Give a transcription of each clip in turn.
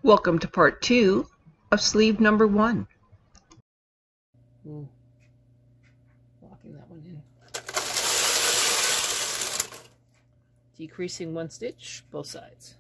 Welcome to part 2 of sleeve number 1. Ooh. Locking that one in. Decreasing 1 stitch, both sides.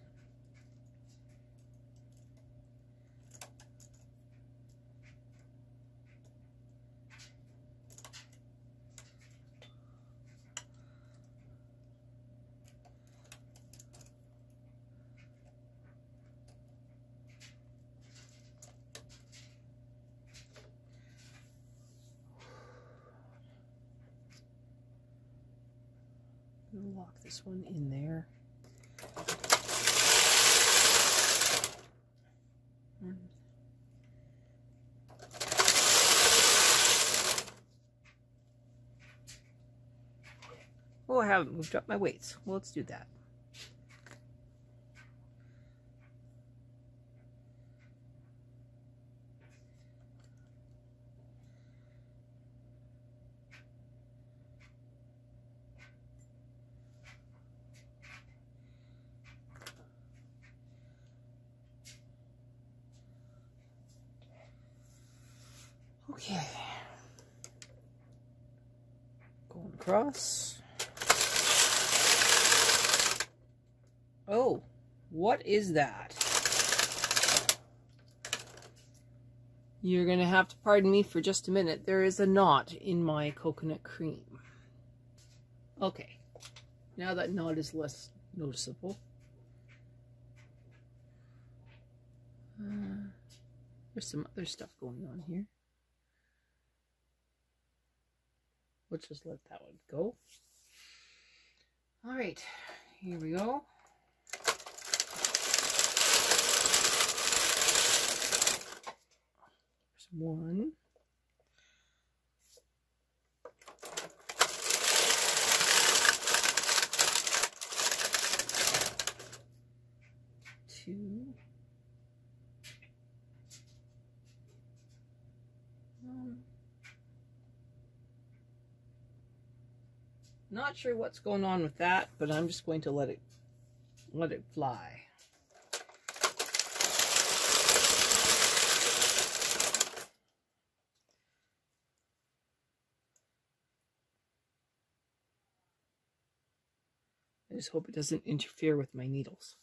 Lock this one in there. Oh, I haven't moved up my weights. Well, let's do that. Okay. Going across. Oh, what is that? You're going to have to pardon me for just a minute. There is a knot in my coconut cream. Okay. Now that knot is less noticeable. There's some other stuff going on here. Let's just let that one go. All right, here we go. There's 1. 2. Not sure what's going on with that, but I'm just going to let it fly. I just hope it doesn't interfere with my needles.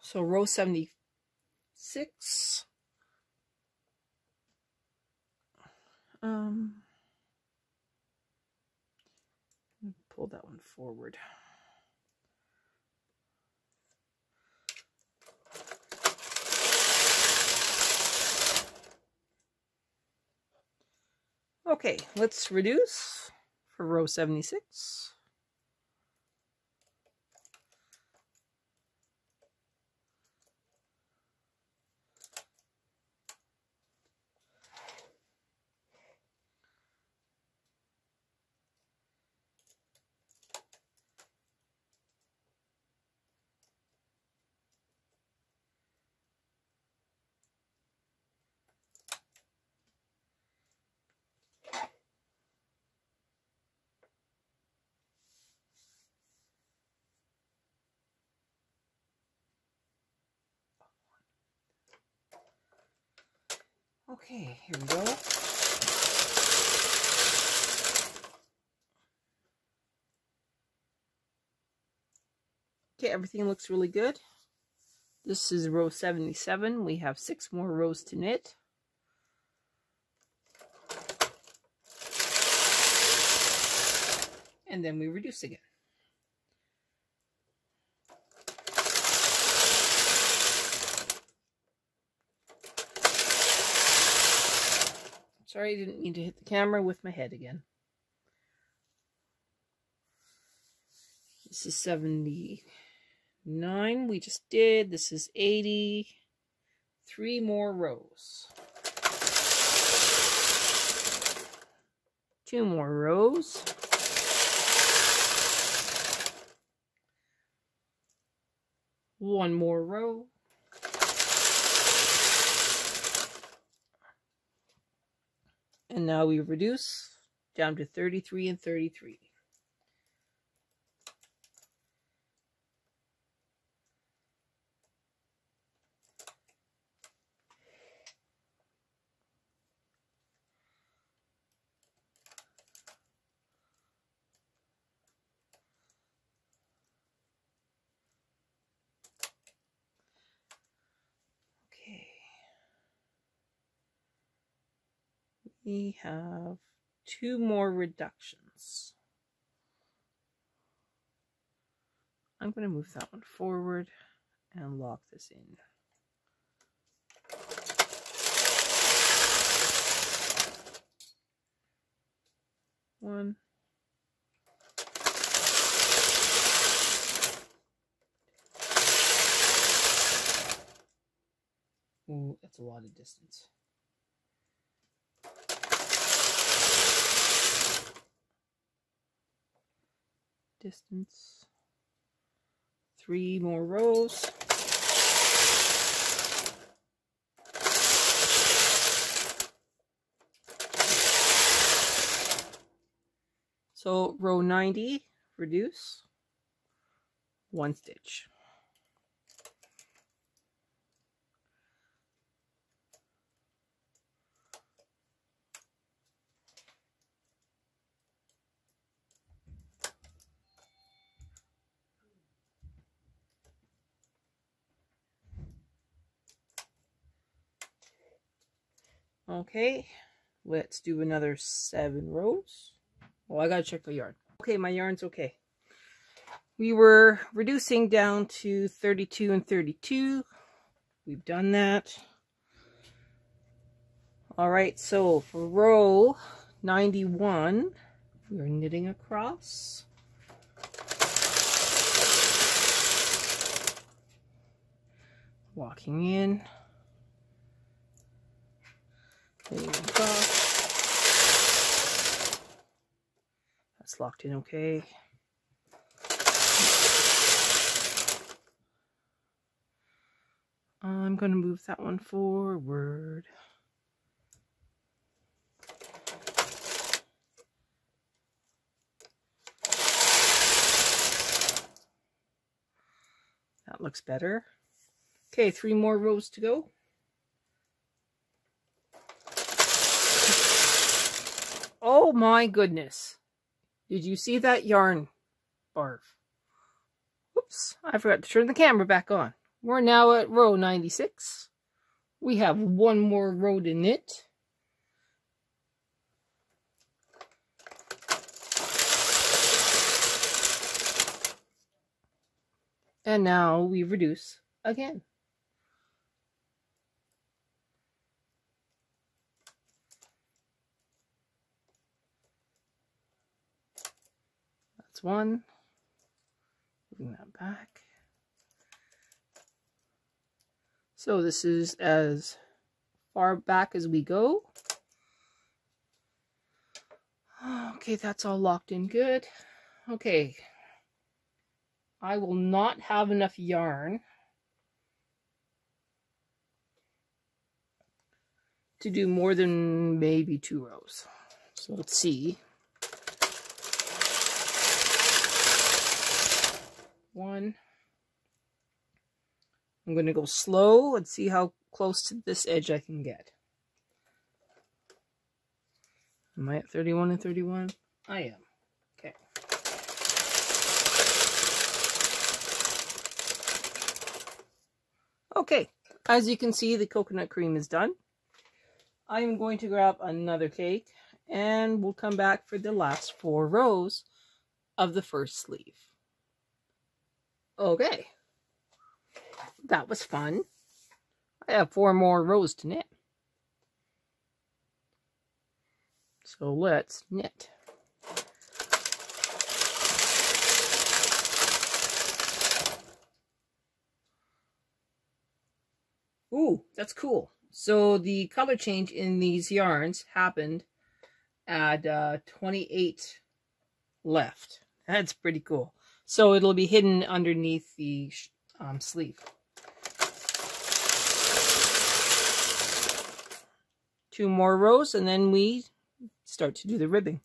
So row 76. Pull that one forward. Okay, let's reduce for row 76. Okay, here we go. Okay, everything looks really good. This is row 77. We have 6 more rows to knit. And then we reduce again. Sorry, I didn't mean to hit the camera with my head again. This is 79 we just did. This is 80. 3 more rows. 2 more rows. One more row. And now we reduce down to 33 and 33. we have 2 more reductions. I'm going to move that one forward and lock this in. One. Ooh, that's a lot of distance. Distance. 3 more rows. So row 90, reduce, 1 stitch. Okay, let's do another 7 rows. Well, I gotta check the yarn. Okay, my yarn's okay. We were reducing down to 32 and 32. We've done that. All right, so for row 91, we're knitting across. Walking in. Knitting across. That's locked in okay. I'm going to move that one forward. That looks better. Okay, 3 more rows to go. Oh my goodness. Did you see that yarn barf? Oops, I forgot to turn the camera back on. We're now at row 96. We have 1 more row to knit. And now we reduce again. That's 1. Moving that back. So this is as far back as we go. Okay, that's all locked in good. Okay. I will not have enough yarn to do more than maybe 2 rows. So let's see. 1. I'm going to go slow and see how close to this edge I can get. Am I at 31 and 31? I am. Okay. Okay, as you can see, the coconut cream is done. I'm going to grab another cake and we'll come back for the last 4 rows of the first sleeve. Okay, that was fun. I have 4 more rows to knit. So let's knit. Ooh, that's cool. So the color change in these yarns happened at 28 left. That's pretty cool. So it'll be hidden underneath the sleeve. 2 more rows and then we start to do the ribbing.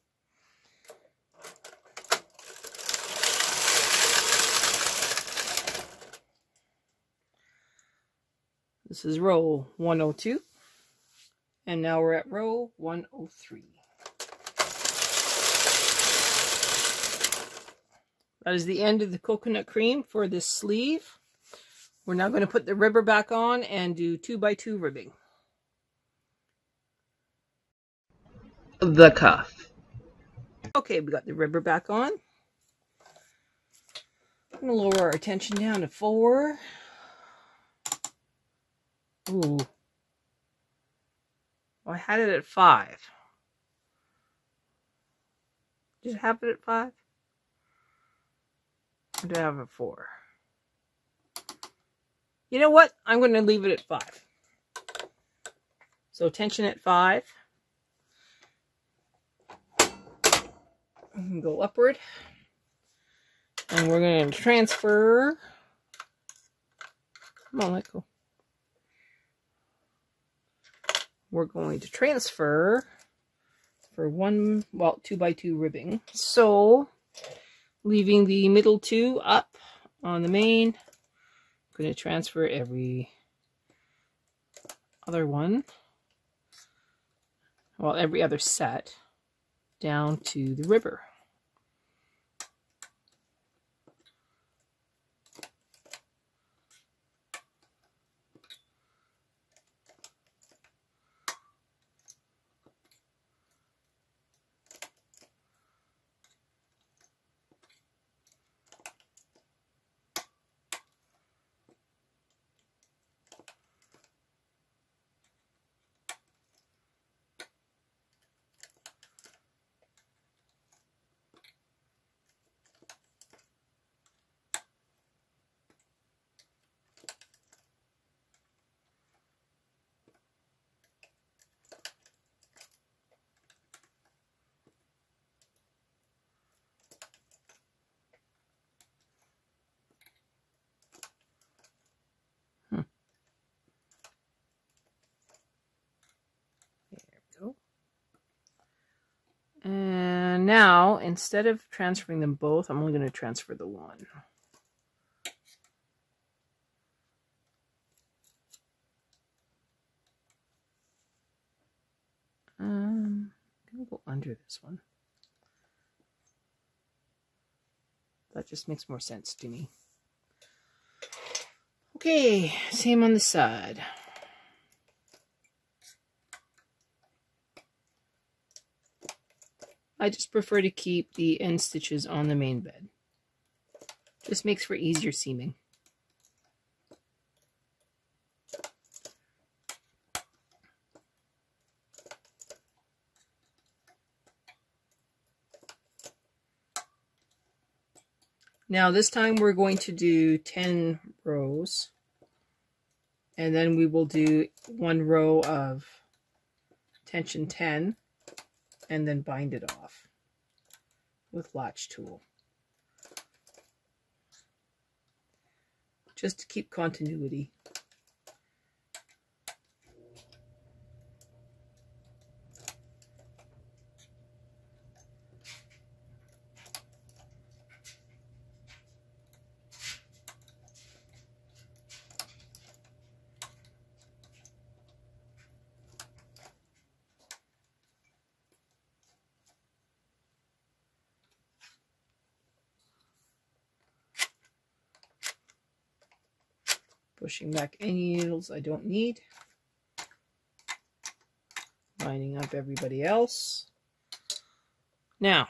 This is row 102 and now we're at row 103. That is the end of the coconut cream for this sleeve. We're now going to put the ribber back on and do 2x2 ribbing. the cuff. Okay, we got the ribber back on. I'm going to lower our tension down to 4. Ooh. Well, I had it at 5. Did it have it at 5? Or did I have it at 4? You know what? I'm going to leave it at 5. So tension at 5. And go upward. And we're going to transfer. Come on, let go. We're going to transfer for 2x2 ribbing. So, leaving the middle 2 up on the main. I'm going to transfer every other one. Well, every other set down to the ribber. And now, instead of transferring them both, I'm only going to transfer the one. I'm going to go under this one. That just makes more sense to me. Okay, same on the side. I just prefer to keep the end stitches on the main bed. Just makes for easier seaming. Now this time we're going to do 10 rows. And then we will do 1 row of tension 10. And then bind it off with latch tool. Just to keep continuity. Pushing back any needles I don't need. Lining up everybody else. Now,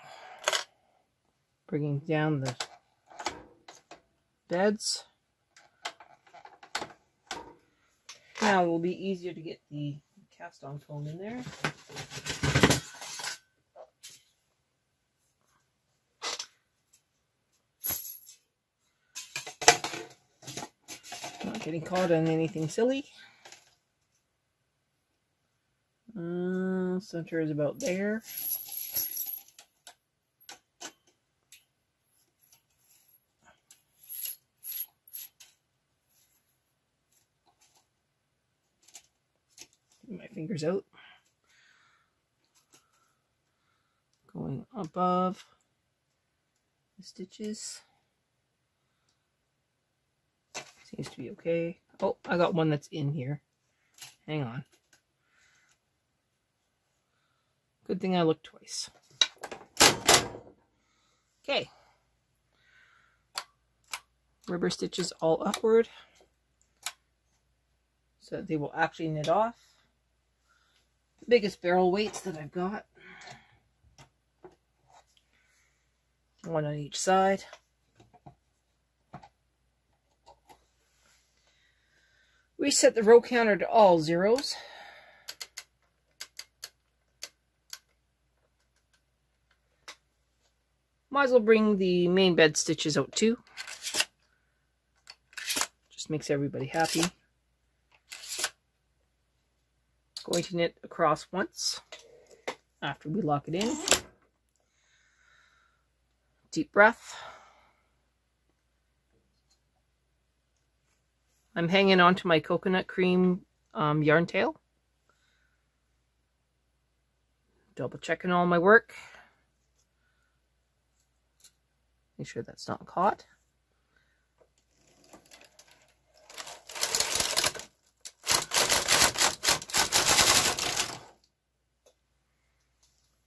bringing down the beds. Now it will be easier to get the cast on foam in there. Not getting caught on anything silly. Center is about there. Get my fingers out. Going above the stitches. Seems to be okay. Oh, I got one that's in here. Hang on. Good thing I looked twice. Okay. Rubber stitches all upward so that they will actually knit off. The biggest barrel weights that I've got. One on each side. Reset the row counter to all zeros. Might as well bring the main bed stitches out too. Just makes everybody happy. Going to knit across once after we lock it in. Deep breath. I'm hanging on to my coconut cream yarn tail. Double checking all my work. Make sure that's not caught.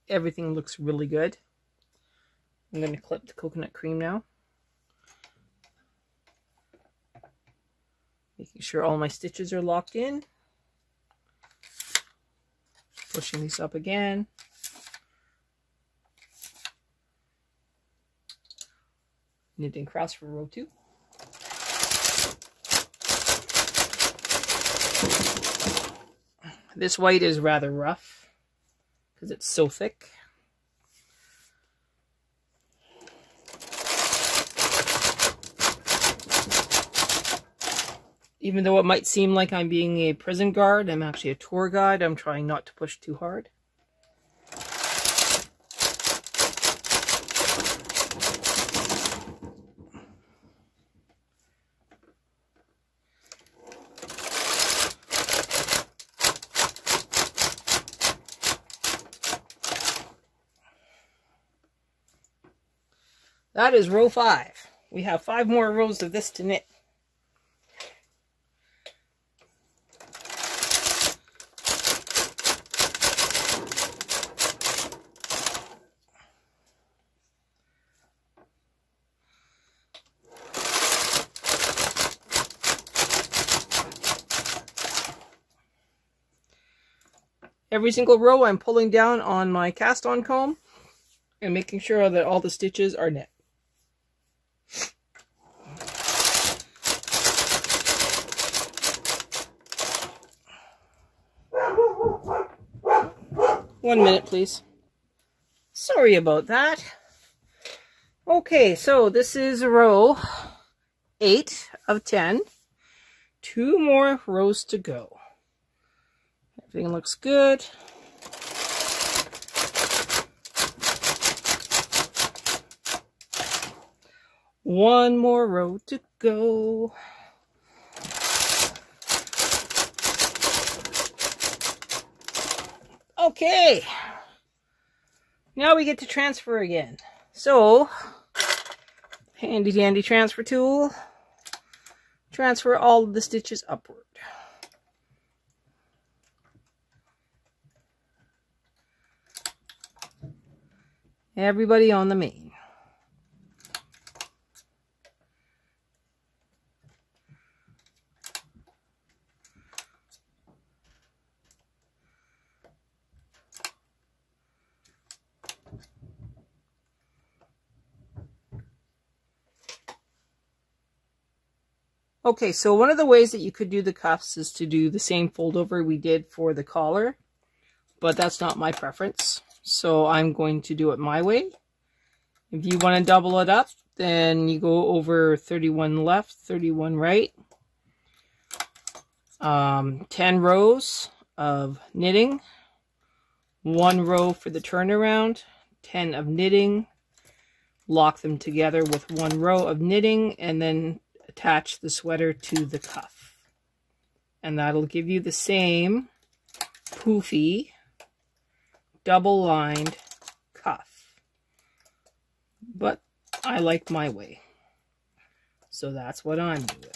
Everything looks really good. I'm going to clip the coconut cream now. Making sure all my stitches are locked in. Pushing these up again. Knitting across for row 2. This white is rather rough because it's so thick. Even though it might seem like I'm being a prison guard, I'm actually a tour guide. I'm trying not to push too hard. That is row 5. We have 5 more rows of this to knit. Every single row I'm pulling down on my cast on comb and making sure that all the stitches are knit. One minute, please. Sorry about that. Okay, so this is row 8 of 10. 2 more rows to go. Everything looks good. One more row to go. Okay. Now we get to transfer again. So, handy dandy transfer tool. Transfer all of the stitches upward. Everybody on the main. Okay, so one of the ways that you could do the cuffs is to do the same fold over we did for the collar, but that's not my preference. So I'm going to do it my way. If you want to double it up, then you go over 31 left, 31 right. 10 rows of knitting. 1 row for the turnaround. 10 of knitting. Lock them together with 1 row of knitting and then attach the sweater to the cuff. And that'll give you the same poofy double-lined cuff. But I like my way. So that's what I'm doing.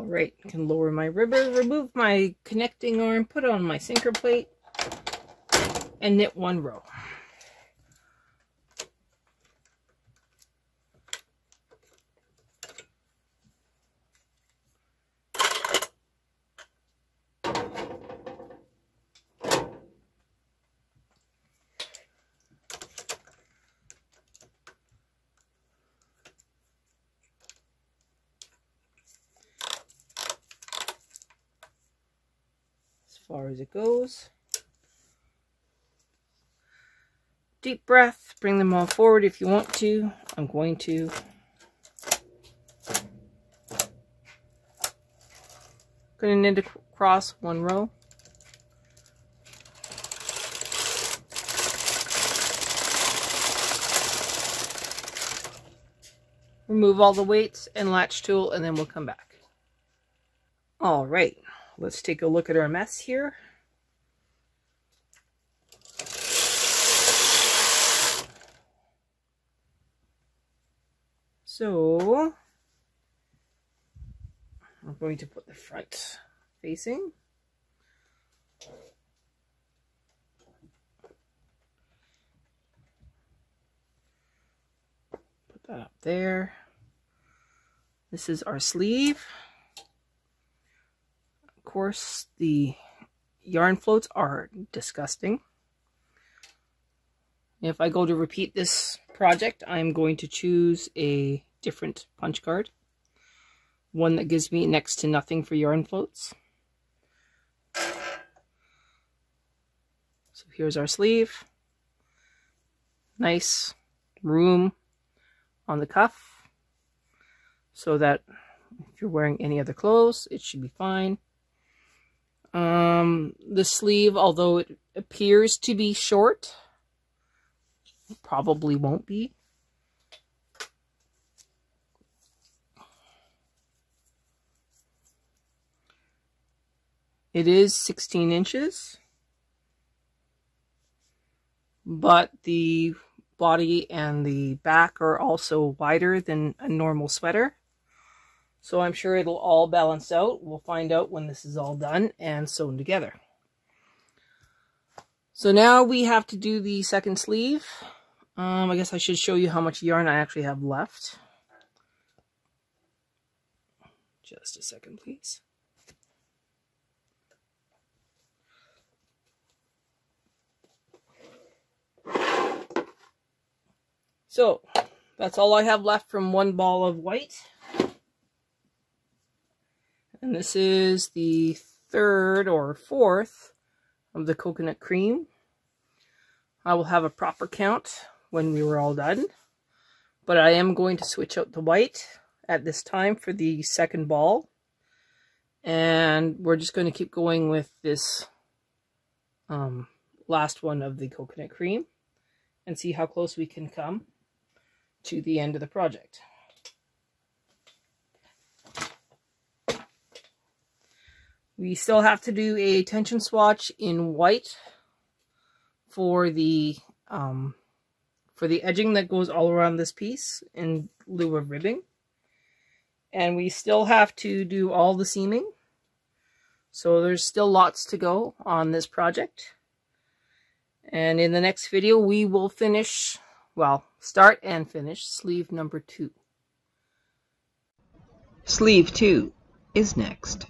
Alright, I can lower my ribber, remove my connecting arm, put on my sinker plate, and knit one row. Far as it goes. Deep breath, bring them all forward if you want to. I'm going to. Going to knit across one row. Remove all the weights and latch tool, and then we'll come back. All right. Let's take a look at our mess here. So, I'm going to put the front facing. Put that up there. This is our sleeve. Of course, the yarn floats are disgusting. If I go to repeat this project, I'm going to choose a different punch card. One that gives me next to nothing for yarn floats. So here's our sleeve. Nice room on the cuff, so that if you're wearing any other clothes, it should be fine. The sleeve, although it appears to be short, probably won't be. It is 16 inches, but the body and the back are also wider than a normal sweater. So I'm sure it'll all balance out. We'll find out when this is all done and sewn together. So now we have to do the second sleeve. I guess I should show you how much yarn I actually have left. Just a second, please. So that's all I have left from one ball of white. And this is the third or fourth of the coconut cream. I will have a proper count when we were all done, but I am going to switch out the white at this time for the second ball, and we're just going to keep going with this last one of the coconut cream and see how close we can come to the end of the project. We still have to do a tension swatch in white for the edging that goes all around this piece in lieu of ribbing. And we still have to do all the seaming. So there's still lots to go on this project. And in the next video, we will finish, well, start and finish sleeve number 2. Sleeve 2 is next.